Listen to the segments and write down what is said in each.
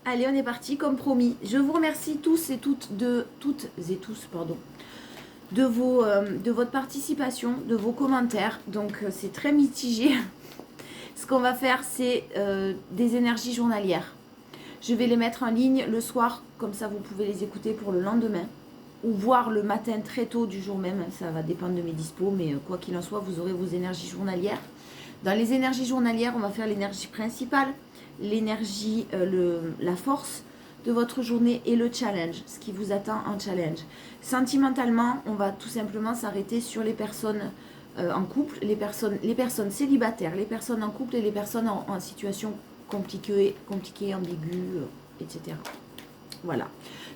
Allez, on est parti, comme promis. Je vous remercie tous et toutes, toutes et tous, pardon, de votre participation, de vos commentaires. Donc, c'est très mitigé. Ce qu'on va faire, c'est des énergies journalières. Je vais les mettre en ligne le soir, comme ça vous pouvez les écouter pour le lendemain. Ou voir le matin très tôt du jour même, ça va dépendre de mes dispos, mais quoi qu'il en soit, vous aurez vos énergies journalières. Dans les énergies journalières, on va faire l'énergie principale, l'énergie, la force de votre journée et le challenge, ce qui vous attend en challenge. Sentimentalement, on va tout simplement s'arrêter sur les personnes en couple, les personnes célibataires, les personnes en couple et les personnes en situation compliquée, ambiguë, etc. Voilà.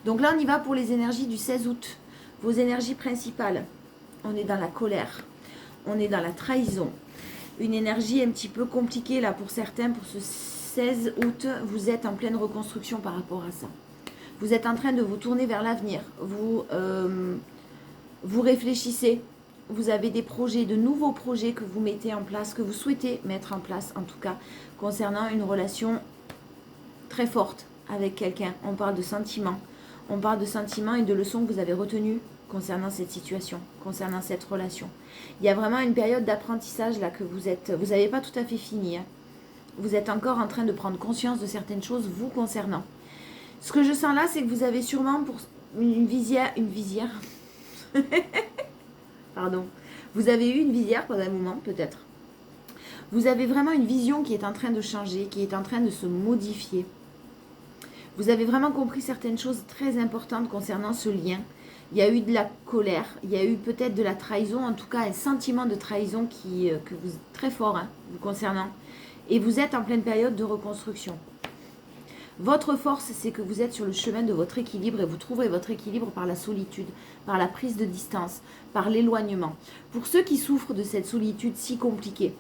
Donc là, on y va pour les énergies du 16 août. Vos énergies principales. On est dans la colère. On est dans la trahison. Une énergie un petit peu compliquée là pour certains. Pour ce 16 août, vous êtes en pleine reconstruction par rapport à ça. Vous êtes en train de vous tourner vers l'avenir. Vous réfléchissez. Vous avez des projets, de nouveaux projets que vous mettez en place, que vous souhaitez mettre en place en tout cas, concernant une relation très forte avec quelqu'un. On parle de sentiments. On parle de sentiments et de leçons que vous avez retenues concernant cette situation, concernant cette relation. Il y a vraiment une période d'apprentissage là que vous n'avez pas tout à fait fini. Hein. Vous êtes encore en train de prendre conscience de certaines choses vous concernant. Ce que je sens là, c'est que vous avez sûrement pour une visière. Pardon. Vous avez eu une visière pendant un moment, peut-être. Vous avez vraiment une vision qui est en train de changer, qui est en train de se modifier. Vous avez vraiment compris certaines choses très importantes concernant ce lien. Il y a eu de la colère, il y a eu peut-être de la trahison, en tout cas un sentiment de trahison que vous très fort hein, vous concernant. Et vous êtes en pleine période de reconstruction. Votre force, c'est que vous êtes sur le chemin de votre équilibre et vous trouverez votre équilibre par la solitude, par la prise de distance, par l'éloignement. Pour ceux qui souffrent de cette solitude si compliquée,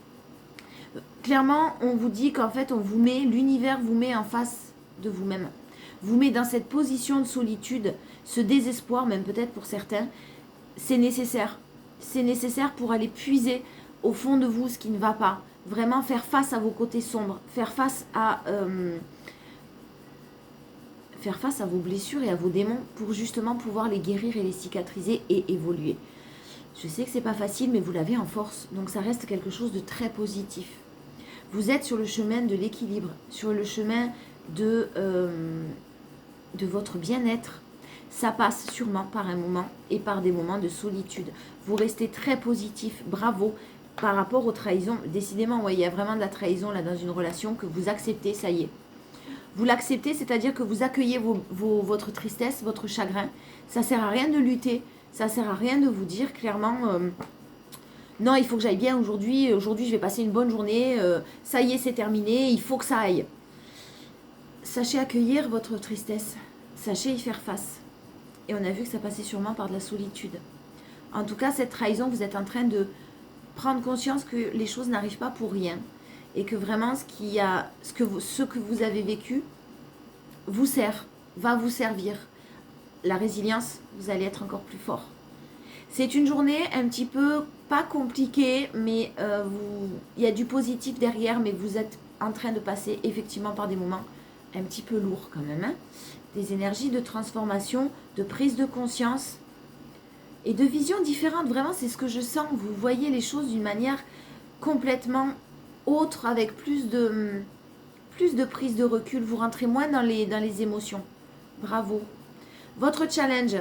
clairement, on vous dit qu'en fait, l'univers vous met en face de vous-même. Vous met dans cette position de solitude, ce désespoir, même peut-être pour certains, c'est nécessaire. C'est nécessaire pour aller puiser au fond de vous ce qui ne va pas. Vraiment faire face à vos côtés sombres, faire face à vos blessures et à vos démons pour justement pouvoir les guérir et les cicatriser et évoluer. Je sais que c'est pas facile, mais vous l'avez en force, donc ça reste quelque chose de très positif. Vous êtes sur le chemin de l'équilibre, sur le chemin de votre bien-être. Ça passe sûrement par un moment et par des moments de solitude. Vous restez très positif, bravo, par rapport aux trahisons. Décidément, ouais, il y a vraiment de la trahison là dans une relation que vous acceptez, ça y est. Vous l'acceptez, c'est-à-dire que vous accueillez votre tristesse, votre chagrin. Ça sert à rien de lutter, ça sert à rien de vous dire clairement non, il faut que j'aille bien aujourd'hui, je vais passer une bonne journée, ça y est, c'est terminé, il faut que ça aille. Sachez accueillir votre tristesse, sachez y faire face. Et on a vu que ça passait sûrement par de la solitude. En tout cas, cette trahison, vous êtes en train de prendre conscience que les choses n'arrivent pas pour rien. Et que vraiment, ce que vous avez vécu vous sert, va vous servir. La résilience, vous allez être encore plus fort. C'est une journée un petit peu, pas compliquée, mais il y a du positif derrière, mais vous êtes en train de passer effectivement par des moments un petit peu lourds quand même. Hein. Des énergies de transformation, de prise de conscience et de vision différente. Vraiment, c'est ce que je sens. Vous voyez les choses d'une manière complètement autre, avec plus de prise de recul. Vous rentrez moins dans les émotions. Bravo. Votre challenge.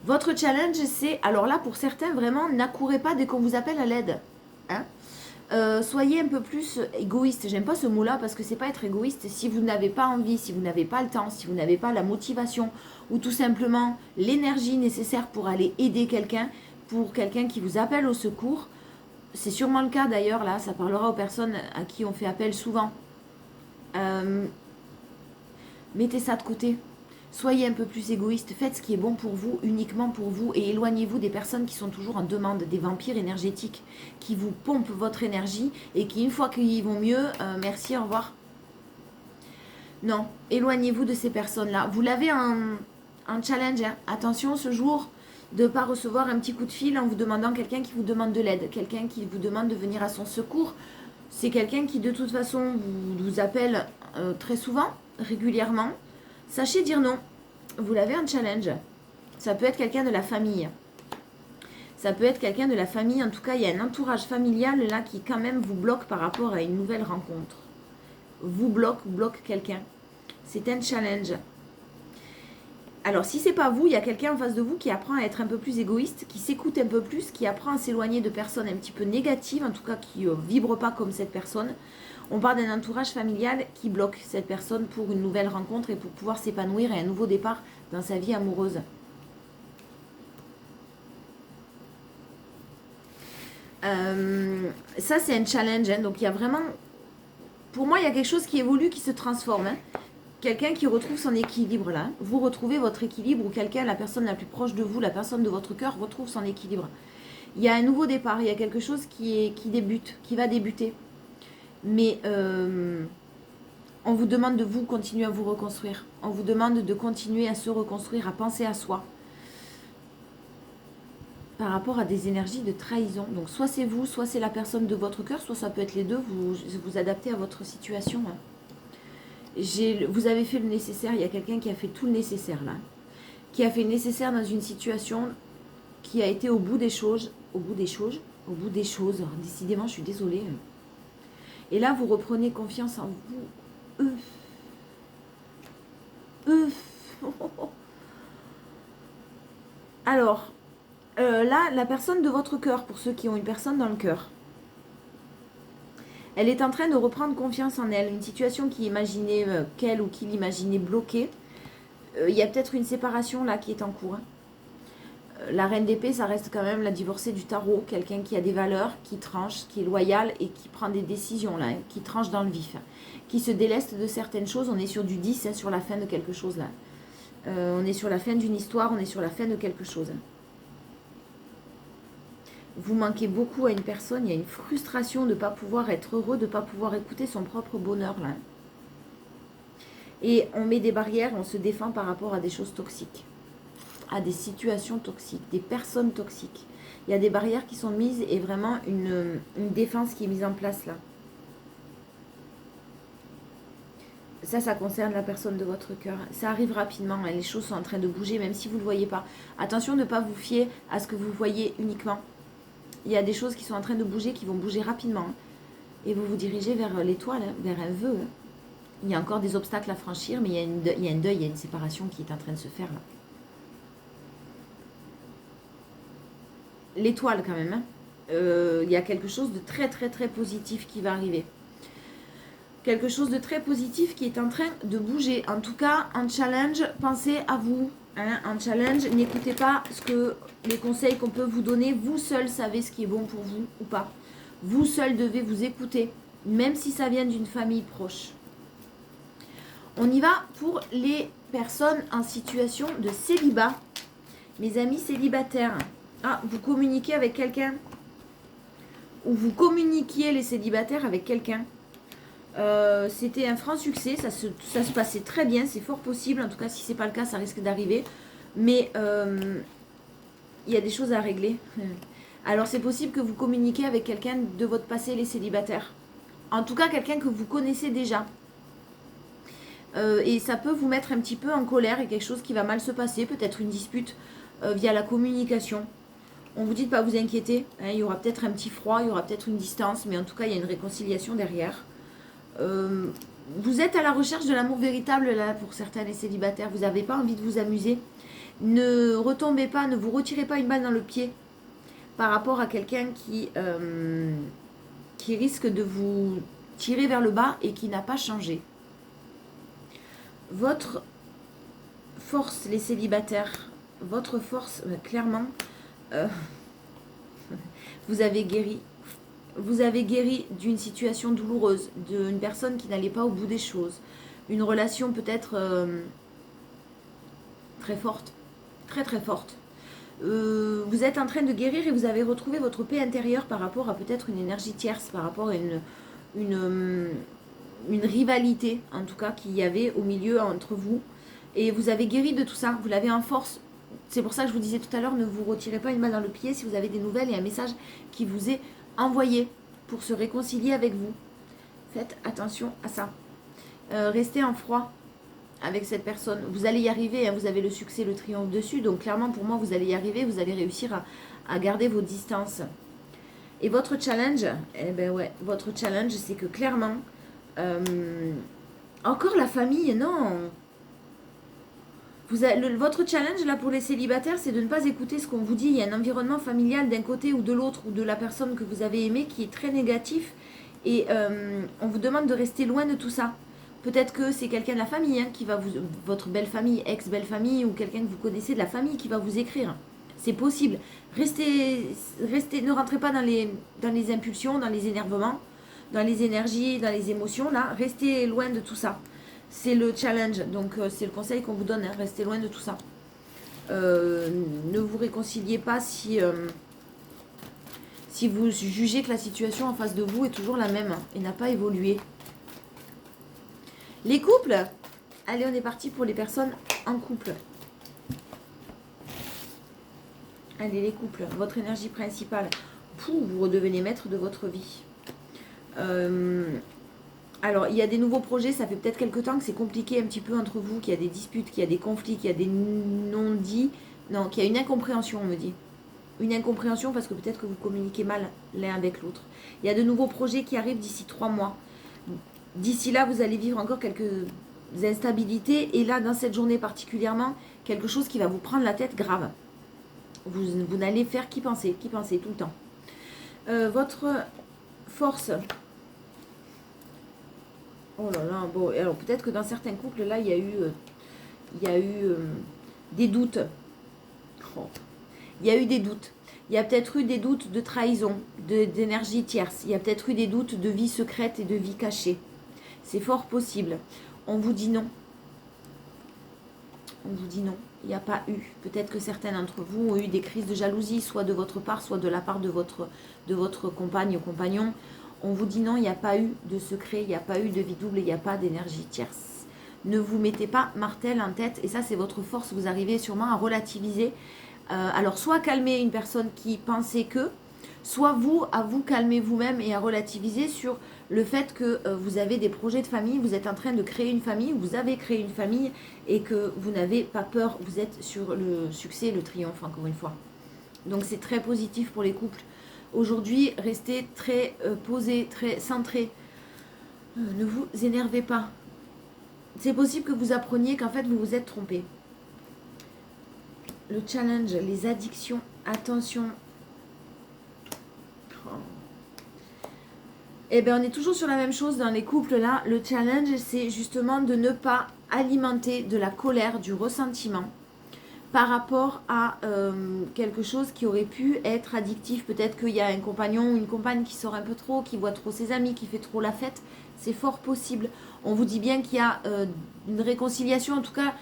Votre challenge, c'est, alors là, pour certains, vraiment, n'accourez pas dès qu'on vous appelle à l'aide. Hein. Soyez un peu plus égoïste. J'aime pas ce mot-là parce que c'est pas être égoïste. Si vous n'avez pas envie, si vous n'avez pas le temps, si vous n'avez pas la motivation ou tout simplement l'énergie nécessaire pour aller aider quelqu'un, pour quelqu'un qui vous appelle au secours, c'est sûrement le cas d'ailleurs, là, ça parlera aux personnes à qui on fait appel souvent. Mettez ça de côté. Soyez un peu plus égoïste, faites ce qui est bon pour vous, uniquement pour vous, et éloignez-vous des personnes qui sont toujours en demande, des vampires énergétiques, qui vous pompent votre énergie, et qui, une fois qu'ils vont mieux, merci, au revoir. Non, éloignez-vous de ces personnes-là. Vous l'avez un challenge, hein. Attention ce jour, de ne pas recevoir un petit coup de fil en vous demandant quelqu'un qui vous demande de l'aide, quelqu'un qui vous demande de venir à son secours. C'est quelqu'un qui de toute façon vous appelle très souvent, régulièrement. Sachez dire non. Vous l'avez un challenge. Ça peut être quelqu'un de la famille. Ça peut être quelqu'un de la famille. En tout cas, il y a un entourage familial là qui quand même vous bloque par rapport à une nouvelle rencontre. Vous bloque quelqu'un. C'est un challenge. Alors, si c'est pas vous, il y a quelqu'un en face de vous qui apprend à être un peu plus égoïste, qui s'écoute un peu plus, qui apprend à s'éloigner de personnes un petit peu négatives, en tout cas qui ne vibrent pas comme cette personne. On parle d'un entourage familial qui bloque cette personne pour une nouvelle rencontre et pour pouvoir s'épanouir et un nouveau départ dans sa vie amoureuse. Ça, c'est un challenge. Hein. Donc, il y a vraiment... Pour moi, il y a quelque chose qui évolue, qui se transforme. Hein. Quelqu'un qui retrouve son équilibre là. Vous retrouvez votre équilibre ou quelqu'un, la personne la plus proche de vous, la personne de votre cœur, retrouve son équilibre. Il y a un nouveau départ, il y a quelque chose qui débute, qui va débuter. Mais on vous demande de vous continuer à vous reconstruire. On vous demande de continuer à se reconstruire, à penser à soi. Par rapport à des énergies de trahison. Donc soit c'est vous, soit c'est la personne de votre cœur, soit ça peut être les deux, vous adaptez à votre situation. Hein. Vous avez fait le nécessaire, il y a quelqu'un qui a fait tout le nécessaire là. Qui a fait le nécessaire dans une situation qui a été au bout des choses. Décidément, je suis désolée. Et là, vous reprenez confiance en vous. Alors, là, la personne de votre cœur, pour ceux qui ont une personne dans le cœur, elle est en train de reprendre confiance en elle. Une situation qui imaginait qu'elle ou qu'il imaginait bloquée. Il y a peut-être une séparation là qui est en cours. Hein. La reine d'épée, ça reste quand même la divorcée du tarot. Quelqu'un qui a des valeurs, qui tranche, qui est loyal et qui prend des décisions là, hein, qui tranche dans le vif. Hein, qui se déleste de certaines choses. On est sur du 10, hein, sur la fin de quelque chose là. On est sur la fin d'une histoire, on est sur la fin de quelque chose. Hein. Vous manquez beaucoup à une personne, il y a une frustration de ne pas pouvoir être heureux, de ne pas pouvoir écouter son propre bonheur là. Et on met des barrières, on se défend par rapport à des choses toxiques, à des situations toxiques, des personnes toxiques. Il y a des barrières qui sont mises et vraiment une défense qui est mise en place là. Ça concerne la personne de votre cœur. Ça arrive rapidement, hein, les choses sont en train de bouger même si vous ne le voyez pas. Attention de ne pas vous fier à ce que vous voyez uniquement. Il y a des choses qui sont en train de bouger, qui vont bouger rapidement. Hein, et vous vous dirigez vers l'étoile, hein, vers un vœu. Hein. Il y a encore des obstacles à franchir, mais il y a un deuil, il y a une séparation qui est en train de se faire là. L'étoile quand même. Hein. Il y a quelque chose de très très très positif qui va arriver. Quelque chose de très positif qui est en train de bouger. En tout cas, en challenge, pensez à vous. Hein, en challenge, n'écoutez pas les conseils qu'on peut vous donner. Vous seul savez ce qui est bon pour vous ou pas. Vous seul devez vous écouter, même si ça vient d'une famille proche. On y va pour les personnes en situation de célibat. Mes amis célibataires. Ah, vous communiquez avec quelqu'un. Ou vous communiquiez les célibataires avec quelqu'un. C'était un franc succès, ça se passait très bien, c'est fort possible, en tout cas si c'est pas le cas ça risque d'arriver, mais il y a des choses à régler. Alors c'est possible que vous communiquiez avec quelqu'un de votre passé, les célibataires, en tout cas quelqu'un que vous connaissez déjà, et ça peut vous mettre un petit peu en colère et quelque chose qui va mal se passer, peut-être une dispute via la communication. On vous dit de pas vous inquiéter, hein, il y aura peut-être un petit froid, il y aura peut-être une distance, mais en tout cas il y a une réconciliation derrière. Vous êtes à la recherche de l'amour véritable là pour certains les célibataires, vous n'avez pas envie de vous amuser, ne retombez pas, ne vous retirez pas une balle dans le pied par rapport à quelqu'un qui risque de vous tirer vers le bas et qui n'a pas changé. Votre force les célibataires, votre force clairement vous avez guéri. Vous avez guéri d'une situation douloureuse, d'une personne qui n'allait pas au bout des choses. Une relation peut-être très forte, très très forte. Vous êtes en train de guérir et vous avez retrouvé votre paix intérieure par rapport à peut-être une énergie tierce, par rapport à une rivalité, en tout cas, qu'il y avait au milieu entre vous. Et vous avez guéri de tout ça, vous l'avez en force. C'est pour ça que je vous disais tout à l'heure, ne vous retirez pas une balle dans le pied si vous avez des nouvelles et un message qui vous est envoyé pour se réconcilier avec vous. Faites attention à ça. Restez en froid avec cette personne. Vous allez y arriver, hein, vous avez le succès, le triomphe dessus. Donc clairement, pour moi, vous allez y arriver. Vous allez réussir à garder vos distances. Et votre challenge, eh ben ouais, votre challenge, c'est que clairement, encore la famille, non. Votre challenge là pour les célibataires, c'est de ne pas écouter ce qu'on vous dit. Il y a un environnement familial d'un côté ou de l'autre, ou de la personne que vous avez aimée qui est très négatif. Et on vous demande de rester loin de tout ça. Peut-être que c'est quelqu'un de la famille, hein, qui va votre belle famille, ex-belle famille, ou quelqu'un que vous connaissez de la famille qui va vous écrire. C'est possible. Restez, ne rentrez pas dans les impulsions, dans les énervements, dans les énergies, dans les émotions. Là, restez loin de tout ça. C'est le challenge. Donc, c'est le conseil qu'on vous donne. Hein, restez loin de tout ça. Ne vous réconciliez pas si vous jugez que la situation en face de vous est toujours la même et n'a pas évolué. Les couples. Allez, on est parti pour les personnes en couple. Allez, les couples, votre énergie principale. Vous redevenez maître de votre vie. Alors, il y a des nouveaux projets. Ça fait peut-être quelques temps que c'est compliqué un petit peu entre vous, qu'il y a des disputes, qu'il y a des conflits, qu'il y a des non-dits. Non, qu'il y a une incompréhension, on me dit. Une incompréhension parce que peut-être que vous communiquez mal l'un avec l'autre. Il y a de nouveaux projets qui arrivent d'ici 3 mois. D'ici là, vous allez vivre encore quelques instabilités. Et là, dans cette journée particulièrement, quelque chose qui va vous prendre la tête grave. Vous n'allez faire qu'y penser tout le temps. Votre force. Oh là là, bon, alors peut-être que dans certains couples, là, il y a eu des doutes. Oh. Il y a eu des doutes. Il y a peut-être eu des doutes de trahison, d'énergie tierce. Il y a peut-être eu des doutes de vie secrète et de vie cachée. C'est fort possible. On vous dit non. On vous dit non. Il n'y a pas eu. Peut-être que certains d'entre vous ont eu des crises de jalousie, soit de votre part, soit de la part de votre compagne ou compagnon. On vous dit non, il n'y a pas eu de secret, il n'y a pas eu de vie double, il n'y a pas d'énergie tierce. Ne vous mettez pas martel en tête. Et ça, c'est votre force. Vous arrivez sûrement à relativiser. Alors, soit calmer une personne qui pensait que, soit vous, à vous calmer vous-même et à relativiser sur le fait que vous avez des projets de famille, vous êtes en train de créer une famille, vous avez créé une famille et que vous n'avez pas peur, vous êtes sur le succès, le triomphe, encore une fois. Donc, c'est très positif pour les couples. Aujourd'hui, restez très posés, très centrés. Ne vous énervez pas. C'est possible que vous appreniez qu'en fait, vous vous êtes trompé. Le challenge, les addictions, attention. Oh. Eh bien, on est toujours sur la même chose dans les couples là. Le challenge, c'est justement de ne pas alimenter de la colère, du ressentiment par rapport à quelque chose qui aurait pu être addictif. Peut-être qu'il y a un compagnon ou une compagne qui sort un peu trop, qui voit trop ses amis, qui fait trop la fête. C'est fort possible. On vous dit bien qu'il y a une réconciliation, en tout cas,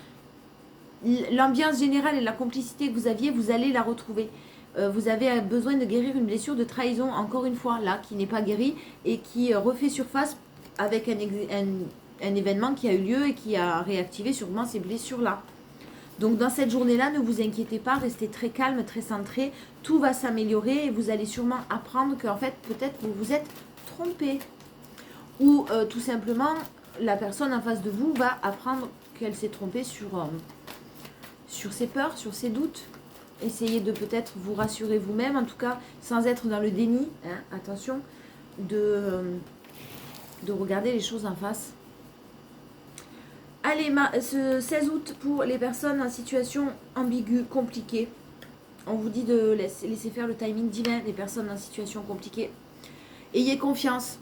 l'ambiance générale et la complicité que vous aviez, vous allez la retrouver. Vous avez besoin de guérir une blessure de trahison, encore une fois, là, qui n'est pas guérie et qui refait surface avec un événement qui a eu lieu et qui a réactivé sûrement ces blessures-là. Donc, dans cette journée-là, ne vous inquiétez pas, restez très calme, très centré. Tout va s'améliorer et vous allez sûrement apprendre qu'en fait, peut-être vous vous êtes trompé. Ou tout simplement, la personne en face de vous va apprendre qu'elle s'est trompée sur ses peurs, sur ses doutes. Essayez de peut-être vous rassurer vous-même, en tout cas, sans être dans le déni, hein, attention, de regarder les choses en face. Allez, ce 16 août, pour les personnes en situation ambiguë, compliquée, on vous dit de laisser faire le timing divin des personnes en situation compliquée. Ayez confiance.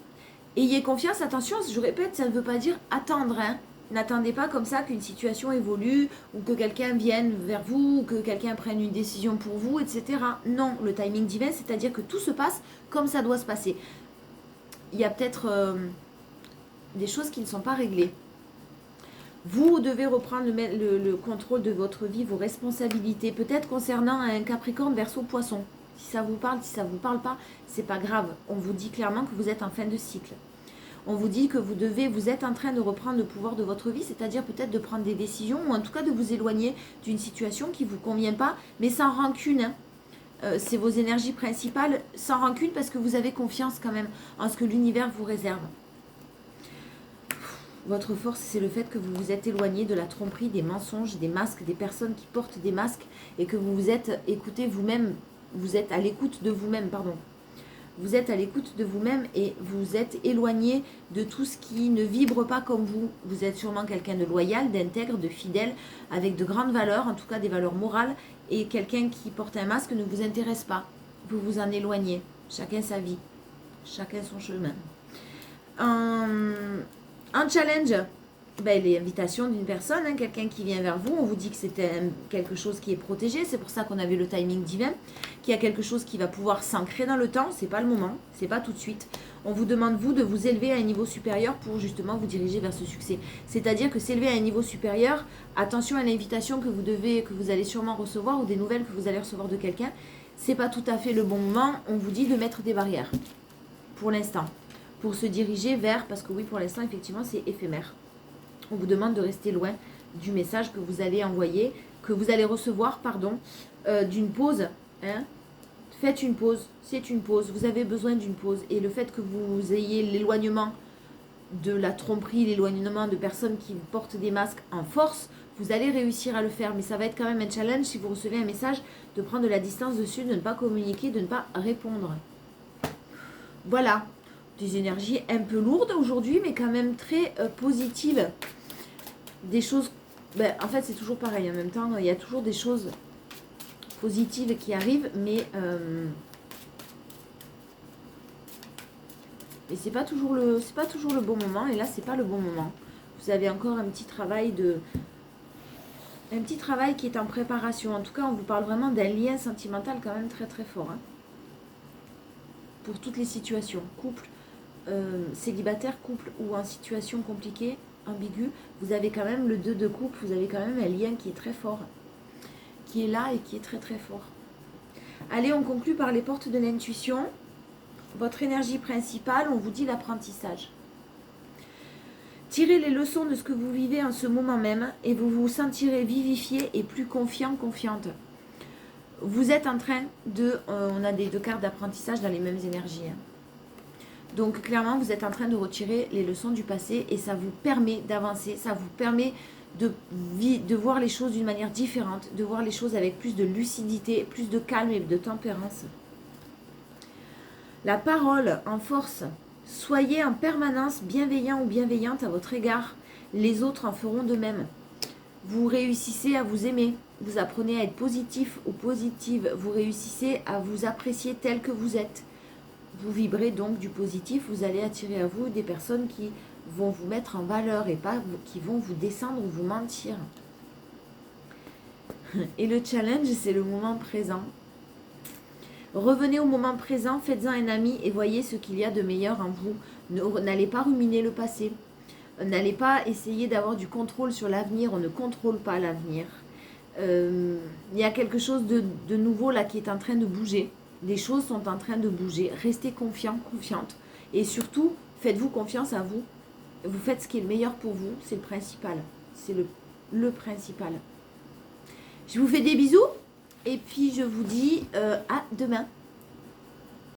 Ayez confiance, attention, je répète, ça ne veut pas dire attendre, hein. N'attendez pas comme ça qu'une situation évolue ou que quelqu'un vienne vers vous ou que quelqu'un prenne une décision pour vous, etc. Non, le timing divin, c'est-à-dire que tout se passe comme ça doit se passer. Il y a peut-être des choses qui ne sont pas réglées. Vous devez reprendre le contrôle de votre vie, vos responsabilités, peut-être concernant un Capricorne, Verseau, Poisson. Si ça vous parle, si ça ne vous parle pas, c'est pas grave. On vous dit clairement que vous êtes en fin de cycle. On vous dit que vous êtes en train de reprendre le pouvoir de votre vie, c'est-à-dire peut-être de prendre des décisions ou en tout cas de vous éloigner d'une situation qui ne vous convient pas, mais sans rancune. Hein. c'est vos énergies principales, sans rancune, parce que vous avez confiance quand même en ce que l'univers vous réserve. Votre force, c'est le fait que vous vous êtes éloigné de la tromperie, des mensonges, des masques, des personnes qui portent des masques, et que vous vous êtes écouté vous-même, vous êtes à l'écoute de vous-même, pardon. Vous êtes à l'écoute de vous-même et vous êtes éloigné de tout ce qui ne vibre pas comme vous. Vous êtes sûrement quelqu'un de loyal, d'intègre, de fidèle, avec de grandes valeurs, en tout cas des valeurs morales, et quelqu'un qui porte un masque ne vous intéresse pas. Vous vous en éloignez. Chacun sa vie. Chacun son chemin. Un challenge, les invitations d'une personne, quelqu'un qui vient vers vous, on vous dit que c'est quelque chose qui est protégé, c'est pour ça qu'on avait le timing divin, qu'il y a quelque chose qui va pouvoir s'ancrer dans le temps, c'est pas le moment, c'est pas tout de suite. On vous demande, vous, de vous élever à un niveau supérieur pour justement vous diriger vers ce succès. C'est-à-dire que s'élever à un niveau supérieur, attention à l'invitation que vous allez sûrement recevoir ou des nouvelles que vous allez recevoir de quelqu'un, c'est pas tout à fait le bon moment, on vous dit de mettre des barrières, pour l'instant, pour se diriger vers, parce que oui, pour l'instant, effectivement, c'est éphémère. On vous demande de rester loin du message que vous allez envoyer, que vous allez recevoir, d'une pause. Faites une pause, c'est une pause, vous avez besoin d'une pause. Et le fait que vous ayez l'éloignement de la tromperie, l'éloignement de personnes qui portent des masques en force, vous allez réussir à le faire. Mais ça va être quand même un challenge si vous recevez un message, de prendre de la distance dessus, de ne pas communiquer, de ne pas répondre. Voilà, des énergies un peu lourdes aujourd'hui, mais quand même très positives. Des choses, en fait c'est toujours pareil, en même temps il y a toujours des choses positives qui arrivent, mais c'est pas toujours le bon moment, et là c'est pas le bon moment. Vous avez encore un petit travail qui est en préparation. En tout cas, on vous parle vraiment d'un lien sentimental quand même très très fort, pour toutes les situations, couple, célibataire, couple ou en situation compliquée, ambiguë, vous avez quand même le 2 de coupe, vous avez quand même un lien qui est très fort, qui est là et qui est très très fort. Allez, on conclut par les portes de l'intuition. Votre énergie principale, on vous dit l'apprentissage. Tirez les leçons de ce que vous vivez en ce moment même et vous vous sentirez vivifié et plus confiant, confiante. Vous êtes en train de... on a des 2 cartes d'apprentissage dans les mêmes énergies. Donc clairement, vous êtes en train de retirer les leçons du passé et ça vous permet d'avancer, ça vous permet de voir les choses d'une manière différente, de voir les choses avec plus de lucidité, plus de calme et de tempérance. La parole en force. Soyez en permanence bienveillant ou bienveillante à votre égard. Les autres en feront de même. Vous réussissez à vous aimer. Vous apprenez à être positif ou positive. Vous réussissez à vous apprécier tel que vous êtes. Vous vibrez donc du positif. Vous allez attirer à vous des personnes qui vont vous mettre en valeur et pas qui vont vous descendre ou vous mentir. Et le challenge, c'est le moment présent. Revenez au moment présent, faites-en un ami et voyez ce qu'il y a de meilleur en vous. N'allez pas ruminer le passé. N'allez pas essayer d'avoir du contrôle sur l'avenir. On ne contrôle pas l'avenir. Il y a quelque chose de nouveau là qui est en train de bouger. Les choses sont en train de bouger. Restez confiant, confiante. Et surtout, faites-vous confiance à vous. Vous faites ce qui est le meilleur pour vous. C'est le principal. C'est le principal. Je vous fais des bisous. Et puis je vous dis à demain.